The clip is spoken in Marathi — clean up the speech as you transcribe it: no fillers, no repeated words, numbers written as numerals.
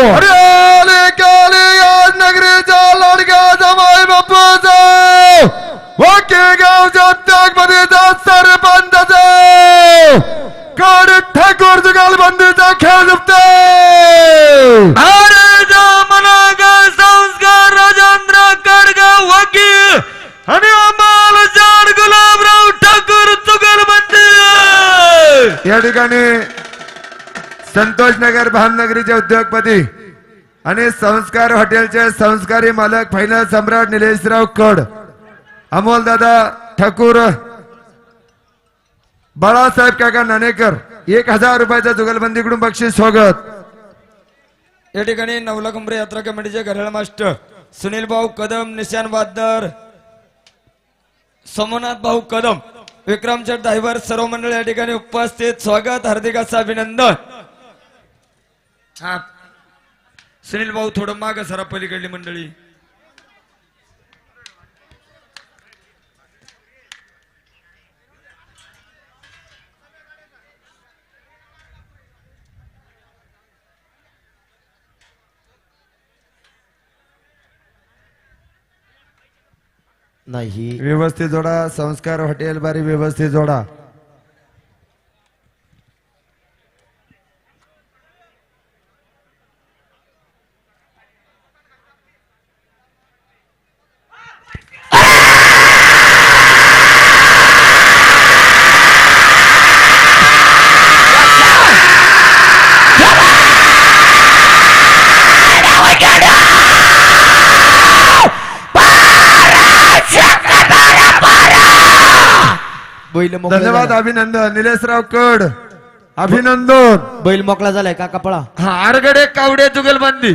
हरियाली काली आज नगरीचा लाडका जमाई बापूचा वाके गावच्या त्यागमध्येचा सरपंच कड ठाकूर जुगलबंदीचा खेळ झुकते संस्कार राजेंद्र कडगाव वकील आणि अमाल जाड गुलाबराव ठाकूर जुगलबंदी या ठिकाणी संतोष नगर भामनगरीचे उद्योगपती आणि संस्कार हॉटेलचे संस्कारी मालक फायनल सम्राट निलेशराव कड अमोल दादा ठाकूर बाळासाहेब काका नाणेकर 1000 रुपयाचा जुगलबंदीकडून बक्षीस स्वागत। या ठिकाणी नवला कुंभरे यात्रा कमिटीचे घरळ मास्टर सुनील भाऊ कदम निशान बहादर सोमनाथ भाऊ कदम विक्रमचंद ड्रायव्हर सर्व मंडळ या ठिकाणी उपस्थित स्वागत हार्दिक असं अभिनंदन। हा सुनील भाऊ थोडं माग सरा पलीकडली मंडळी नाही व्यवस्थित जोडा संस्कार हॉटेल बारी व्यवस्थित जोडा। धन्यवाद अभिनंदन निलेशराव कड अभिनंदन। बैल मोकळा झालाय का कपळा आरगडे कावडे जुगलबंदी